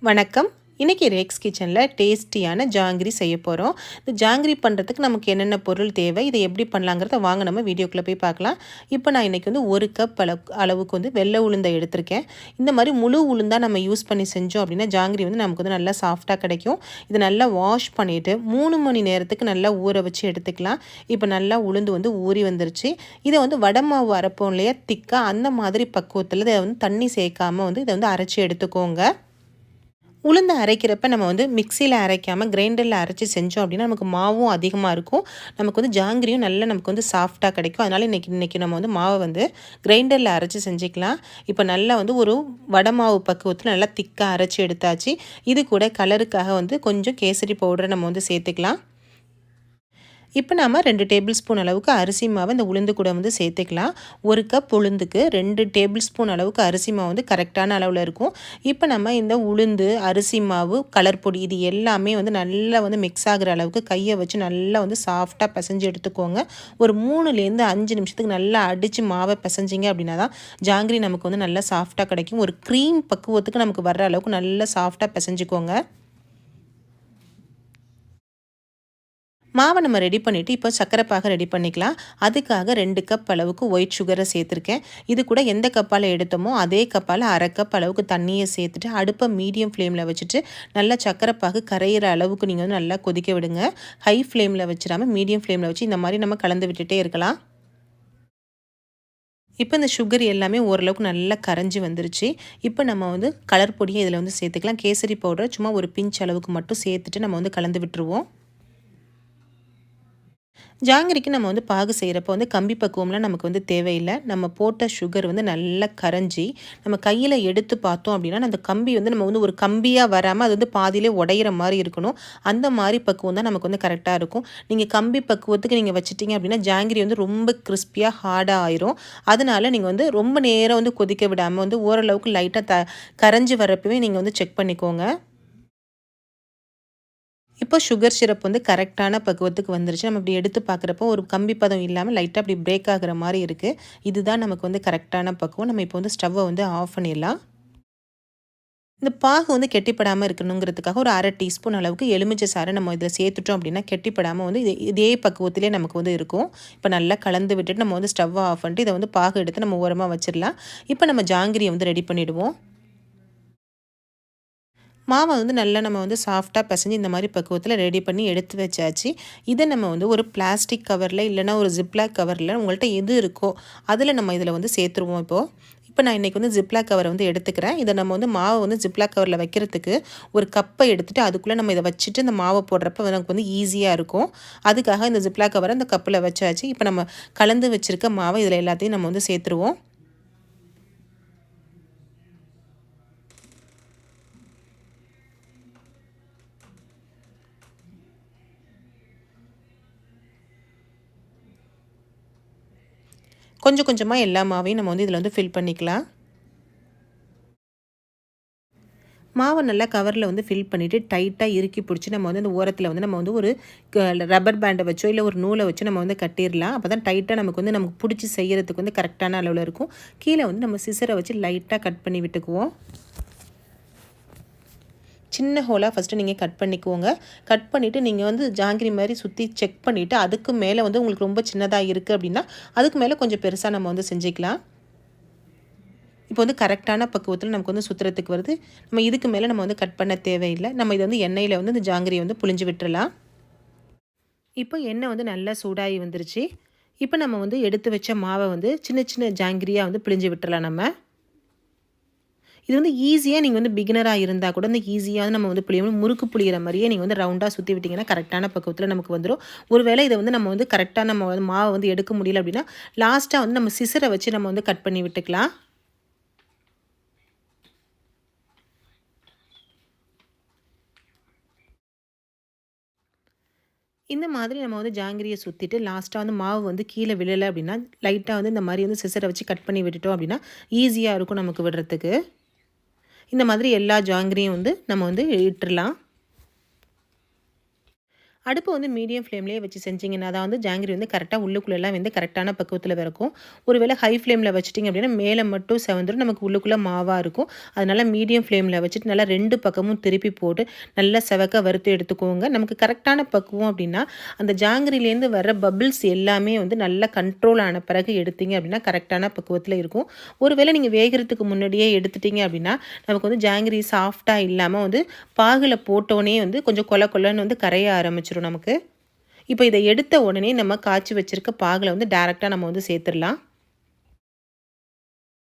வணக்கம். இன்றைக்கி ரேக்ஸ் கிச்சனில் டேஸ்டியான ஜாங்கிரி செய்ய போகிறோம். இந்த ஜாங்கிரி பண்ணுறதுக்கு நமக்கு என்னென்ன பொருள் தேவை, இதை எப்படி பண்ணலாங்கிறத வாங்க நம்ம வீடியோக்குள்ளே போய் பார்க்கலாம். இப்போ நான் இன்றைக்கி வந்து 1 கப் அளவுக்கு வந்து வெள்ளை உளுந்தை எடுத்திருக்கேன். இந்த மாதிரி முழு உளுந்தாக நம்ம யூஸ் பண்ணி செஞ்சோம் அப்படின்னா ஜாங்கிரி வந்து நமக்கு வந்து நல்லா சாஃப்டாக கிடைக்கும். இதை நல்லா வாஷ் பண்ணிவிட்டு 3 மணி நேரத்துக்கு நல்லா ஊற வச்சு எடுத்துக்கலாம். இப்போ நல்லா உளுந்து வந்து ஊறி வந்துருச்சு. இதை வந்து வடை மாவு அரைப்போம் இல்லையா, திக்காக அந்த மாதிரி பக்குவத்தில் இதை வந்து தண்ணி சேர்க்காமல் வந்து இதை வந்து அரைச்சி எடுத்துக்கோங்க. உளுந்து அரைக்கிறப்ப நம்ம வந்து மிக்சியில் அரைக்காமல் கிரைண்டரில் அரைச்சி செஞ்சோம் அப்படின்னா நமக்கு மாவும் அதிகமாக இருக்கும். நமக்கு வந்து ஜாங்கிரியும் நல்லா நமக்கு வந்து சாஃப்டாக கிடைக்கும். அதனால் இன்றைக்கி நம்ம வந்து மாவை வந்து கிரைண்டரில் அரைச்சி செஞ்சுக்கலாம். இப்போ நல்லா வந்து ஒரு வடை மாவு பக்குவத்தில் நல்லா திக்காக அரைச்சி எடுத்தாச்சு. இது கூட கலருக்காக வந்து கொஞ்சம் கேசரி பவுடரை நம்ம வந்து சேர்த்துக்கலாம். இப்போ நாம் 2 டேபிள் ஸ்பூன் அளவுக்கு அரிசி மாவு இந்த உளுந்து கூட வந்து சேர்த்துக்கலாம். 1 கப் உளுந்துக்கு 2 டேபிள் ஸ்பூன் அளவுக்கு அரிசி மாவு வந்து கரெக்டான அளவில் இருக்கும். இப்போ நம்ம இந்த உளுந்து, அரிசி மாவு, கலர் பொடி இது எல்லாமே வந்து நல்லா வந்து மிக்ஸ் ஆகிற அளவுக்கு கையை வச்சு நல்லா வந்து சாஃப்டாக பிசைஞ்சு எடுத்துக்கோங்க. ஒரு 3லேருந்து 5 நிமிஷத்துக்கு நல்லா அடித்து மாவை பிசைஞ்சிங்க அப்படின்னா தான் ஜாங்கிரி நமக்கு வந்து நல்லா சாஃப்டாக கிடைக்கும். ஒரு க்ரீம் பக்குவத்துக்கு நமக்கு வர்ற அளவுக்கு நல்லா சாஃப்டாக பிசைஞ்சிக்கோங்க. மாவை நம்ம ரெடி பண்ணிவிட்டு இப்போ சர்க்கரை பாகு ரெடி பண்ணிக்கலாம். அதுக்காக 2 கப் அளவுக்கு ஒயிட் சுகரை சேர்த்துருக்கேன். இது கூட எந்த கப்பால் எடுத்தோமோ அதே கப்பால் 1/2 கப் அளவுக்கு தண்ணியை சேர்த்துட்டு அடுப்பை மீடியம் ஃப்ளேமில் வச்சுட்டு நல்லா சர்க்கரை பாகு கரையிற அளவுக்கு நீங்கள் வந்து நல்லா கொதிக்க விடுங்க. ஹை ஃப்ளேமில் வச்சிடாமல் மீடியம் ஃப்ளேமில் வச்சு இந்த மாதிரி நம்ம கலந்து விட்டுட்டே இருக்கலாம். இப்போ இந்த சுகர் எல்லாமே ஓரளவுக்கு நல்லா கரைஞ்சி வந்துருச்சு. இப்போ நம்ம வந்து கலர் பொடியை இதில் வந்து சேர்த்துக்கலாம். கேசரி பவுடர் சும்மா ஒரு பிஞ்ச் அளவுக்கு மட்டும் சேர்த்துட்டு நம்ம வந்து கலந்து விட்டுருவோம். ஜாங்கிரிக்கு நம்ம வந்து பாகு செய்கிறப்போ வந்து கம்பி பக்குவம்லாம் நமக்கு வந்து தேவையில்லை. நம்ம போட்ட சுகர் வந்து நல்லா கரைஞ்சி நம்ம கையில் எடுத்து பார்த்தோம் அப்படின்னா அந்த கம்பி வந்து நம்ம வந்து ஒரு கம்பியாக வராமல் அது வந்து பாதியிலே உடையிற மாதிரி இருக்கணும். அந்த மாதிரி பக்குவம் தான் நமக்கு வந்து கரெக்டாக இருக்கும். நீங்கள் கம்பி பக்குவத்துக்கு நீங்கள் வச்சுட்டிங்க அப்படின்னா ஜாங்கிரி வந்து ரொம்ப கிறிஸ்பியாக ஹார்டாக ஆயிரும். அதனால நீங்கள் வந்து ரொம்ப நேரம் வந்து கொதிக்க விடாமல் வந்து ஓரளவுக்கு லைட்டாக கரைஞ்சி வரப்பவே நீங்கள் வந்து செக் பண்ணிக்கோங்க. இப்போ சுகர் சிரப் வந்து கரெக்டான பக்குவத்துக்கு வந்துருச்சு. நம்ம இப்படி எடுத்து பார்க்குறப்போ ஒரு கம்பி பதம் இல்லாமல் லைட்டாக அப்படி பிரேக் ஆகிற மாதிரி இருக்குது. இதுதான் நமக்கு வந்து கரெக்டான பக்குவம். நம்ம இப்போ வந்து ஸ்டவ்வை வந்து ஆஃப் பண்ணிடலாம். இந்த பாகு வந்து கெட்டிப்படாமல் இருக்கணுங்கிறதுக்காக ஒரு 1/2 டீஸ்பூன் அளவுக்கு எலுமிச்சை சாறை நம்ம இதில் சேர்த்துட்டோம் அப்படின்னா கெட்டிப்படாமல் வந்து இதே பக்குவத்திலே நமக்கு வந்து இருக்கும். இப்போ நல்லா கலந்து விட்டுட்டு நம்ம வந்து ஸ்டவ்வை ஆஃப் பண்ணிட்டு இதை வந்து பாகு எடுத்து நம்ம ஓரமாக வச்சிடலாம். இப்போ நம்ம ஜாங்கிரியை வந்து ரெடி பண்ணிவிடுவோம். மாவை வந்து நல்லா நம்ம வந்து சாஃப்டாக பிசைஞ்சு இந்த மாதிரி பக்குவத்தில் ரெடி பண்ணி எடுத்து வச்சாச்சு. இதை நம்ம வந்து ஒரு பிளாஸ்டிக் கவரில் இல்லைனா ஒரு ஜிப்லாக் கவரில் உங்கள்கிட்ட எது இருக்கோ அதில் நம்ம இதில் வந்து சேர்த்துருவோம். இப்போ நான் இன்றைக்கி வந்து ஜிப்லாக் கவரை வந்து எடுத்துக்கிறேன். இதை நம்ம வந்து மாவை வந்து ஜிப்லாக் கவரில் வைக்கிறதுக்கு ஒரு கப்பை எடுத்துகிட்டு அதுக்குள்ளே நம்ம இதை வச்சுட்டு இந்த மாவை போடுறப்ப நமக்கு வந்து ஈஸியாக இருக்கும். அதுக்காக இந்த ஜிப்லாக் கவரை இந்த கப்பில் வச்சாச்சு. இப்போ நம்ம கலந்து வச்சுருக்க மாவை இதில் எல்லாத்தையும் நம்ம வந்து சேர்த்துருவோம். கொஞ்சம் கொஞ்சமாக எல்லா மாவையும் நம்ம வந்து இதில் வந்து ஃபில் பண்ணிக்கலாம். மாவை நல்லா கவரில் வந்து ஃபில் பண்ணிவிட்டு டைட்டாக இறுக்கி பிடிச்சி நம்ம வந்து அந்த ஓரத்தில் வந்து நம்ம வந்து ஒரு ரப்பர் பேண்டை வச்சோ இல்லை ஒரு நூலை வச்சோ நம்ம வந்து கட்டிடலாம். அப்போ தான் டைட்டாக நமக்கு பிடிச்சி செய்கிறதுக்கு வந்து கரெக்டான அளவில் இருக்கும். கீழே வந்து நம்ம சிசரை வச்சு லைட்டாக கட் பண்ணி விட்டுக்குவோம். சின்ன ஹோலாக ஃபஸ்ட்டு நீங்கள் கட் பண்ணிக்குவோங்க. கட் பண்ணிவிட்டு நீங்கள் வந்து ஜாங்கிரி மாதிரி சுற்றி செக் பண்ணிவிட்டு அதுக்கு மேலே வந்து உங்களுக்கு ரொம்ப சின்னதாக இருக்குது அப்படின்னா அதுக்கு மேலே கொஞ்சம் பெருசாக நம்ம வந்து செஞ்சுக்கலாம். இப்போ வந்து கரெக்டான பக்குவத்தில் நமக்கு வந்து சுற்றுறதுக்கு வருது. நம்ம இதுக்கு மேலே நம்ம வந்து கட் பண்ண தேவையில்லை. நம்ம இதை வந்து எண்ணெயில் வந்து இந்த ஜாங்கிரியை வந்து புழிஞ்சு விட்டுறலாம். இப்போ எண்ணெய் வந்து நல்லா சூடாகி வந்துருச்சு. இப்போ நம்ம வந்து எடுத்து வச்ச மாவை வந்து சின்ன சின்ன ஜாங்கிரியாக வந்து பிழிஞ்சு விட்டுறலாம். நம்ம இது வந்து ஈஸியாக நீங்கள் வந்து பிகினராக இருந்தால் கூட இந்த ஈஸியாக நம்ம வந்து புளியணும். முறுக்கு புளிகிற மாதிரியே நீங்கள் வந்து ரவுண்டாக சுற்றி விட்டிங்கன்னா கரெக்டான பக்குவத்தில் நமக்கு வந்துடும். ஒருவேளை இதை வந்து நம்ம வந்து கரெக்டாக நம்ம வந்து மாவை வந்து எடுக்க முடியல அப்படின்னா லாஸ்ட்டாக வந்து நம்ம சிசரை வச்சு நம்ம வந்து கட் பண்ணி விட்டுக்கலாம். இந்த மாதிரி நம்ம வந்து ஜாங்கிரியை சுற்றிட்டு லாஸ்ட்டாக வந்து மாவு வந்து கீழே விழலை அப்படின்னா லைட்டாக வந்து இந்த மாதிரி வந்து சிசரை வச்சு கட் பண்ணி விட்டுட்டோம் அப்படின்னா ஈஸியாக இருக்கும் நமக்கு விடுறதுக்கு. இந்த மாதிரி எல்லா ஜாங்கிரியும் வந்து நம்ம வந்து இட்டுடலாம். அடுப்பு வந்து மீடியம் ஃப்ளேம்லேயே வச்சு செஞ்சிங்கன்னா தான் வந்து ஜாங்கிரி வந்து கரெக்டாக உள்ளுக்குள்ளெல்லாம் வந்து கரெக்டான பக்குவத்தில் இருக்கும். ஒருவேளை ஹை ஃப்ளேமில் வச்சிட்டிங்க அப்படின்னா மேலே மட்டும் செவந்துடும், நமக்கு உள்ளுக்குள்ளே மாவாக இருக்கும். அதனால் மீடியம் ஃப்ளேமில் வச்சுட்டு நல்லா 2 பக்கமும் திருப்பி போட்டு நல்லா செவக்க வறுத்து எடுத்துக்கோங்க. நமக்கு கரெக்டான பக்குவம் அப்படின்னா அந்த ஜாங்கிரிலேருந்து வர பபிள்ஸ் எல்லாமே வந்து நல்லா கண்ட்ரோல் ஆன பிறகு எடுத்தீங்க அப்படின்னா கரெக்டான பக்குவத்தில் இருக்கும். ஒருவேளை நீங்கள் வேகிறதுக்கு முன்னாடியே எடுத்துட்டிங்க அப்படின்னா நமக்கு வந்து ஜாங்கிரி சாஃப்டாக இல்லாமல் வந்து பாகில் போட்டோன்னே வந்து கொஞ்சம் கொல கொலன்னு வந்து கரைய ஆரம்பிச்சிடும் நமக்கு. இப்போ இதை எடுத்த உடனே நம்ம காய்ச்சி வச்சுருக்க பாகில் வந்து டேரெக்டாக நம்ம வந்து சேர்த்துடலாம்.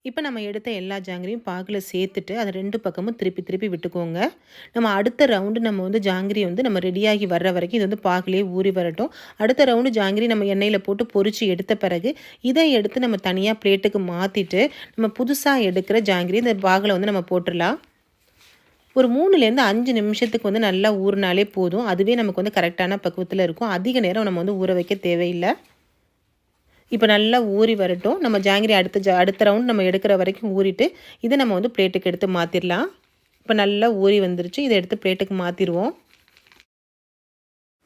இப்போ நம்ம எடுத்த எல்லா ஜாங்கிரியும் பாகில் சேர்த்துட்டு அதை 2 பக்கமும் திருப்பி திருப்பி விட்டுக்கோங்க. நம்ம அடுத்த ரவுண்டு நம்ம வந்து ஜாங்கிரி வந்து நம்ம ரெடியாகி வர்ற வரைக்கும் இது வந்து பாகிலே ஊறி வரட்டும். அடுத்த ரவுண்டு ஜாங்கிரி நம்ம எண்ணெயில் போட்டு பொரிச்சு எடுத்த பிறகு இதை எடுத்து நம்ம தனியாக பிளேட்டுக்கு மாற்றிட்டு நம்ம புதுசாக எடுக்கிற ஜாங்கிரி இந்த பாகில் வந்து நம்ம போட்டுடலாம். ஒரு 3லேருந்து 5 நிமிஷத்துக்கு வந்து நல்லா ஊறினாலே போதும். அதுவே நமக்கு வந்து கரெக்டான பக்குவத்தில் இருக்கும். அதிக நேரம் நம்ம வந்து ஊற வைக்க தேவையில்லை. இப்போ நல்லா ஊறி வரட்டும். நம்ம ஜாங்கிரி அடுத்த ரவுண்ட் நம்ம எடுக்கிற வரைக்கும் ஊறிட்டு இதை நம்ம வந்து பிளேட்டுக்கு எடுத்து மாற்றிடலாம். இப்போ நல்லா ஊறி வந்துருச்சு. இதை எடுத்து பிளேட்டுக்கு மாற்றிடுவோம்.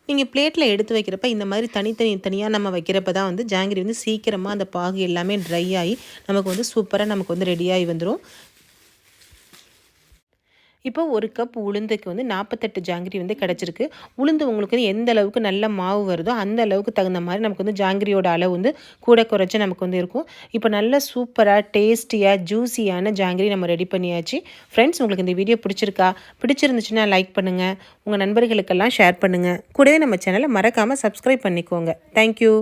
நீங்கள் பிளேட்டில் எடுத்து வைக்கிறப்ப இந்த மாதிரி தனியாக நம்ம வைக்கிறப்ப தான் வந்து ஜாங்கிரி வந்து சீக்கிரமாக அந்த பாகு எல்லாமே ட்ரை ஆகி நமக்கு வந்து சூப்பராக நமக்கு வந்து ரெடியாகி வந்துடும். இப்போ 1 கப் உளுந்துக்கு வந்து 48 ஜாங்கிரி வந்து கிடச்சிருக்கு. உளுந்து உங்களுக்கு வந்து எந்த அளவுக்கு நல்ல மாவு வருதோ அந்த அளவுக்கு தகுந்த மாதிரி நமக்கு வந்து ஜாங்கிரியோட அளவு வந்து கூட குறைச்சி நமக்கு வந்து இருக்கும். இப்போ நல்ல சூப்பராக டேஸ்டியாக ஜூஸியான ஜாங்கிரி நம்ம ரெடி பண்ணியாச்சு. ஃப்ரெண்ட்ஸ், உங்களுக்கு இந்த வீடியோ பிடிச்சிருந்துச்சுன்னா லைக் பண்ணுங்கள், உங்கள் நண்பர்களுக்கெல்லாம் ஷேர் பண்ணுங்கள். கூடவே நம்ம சேனலை மறக்காமல் சப்ஸ்கிரைப் பண்ணிக்கோங்க. தேங்க்யூ.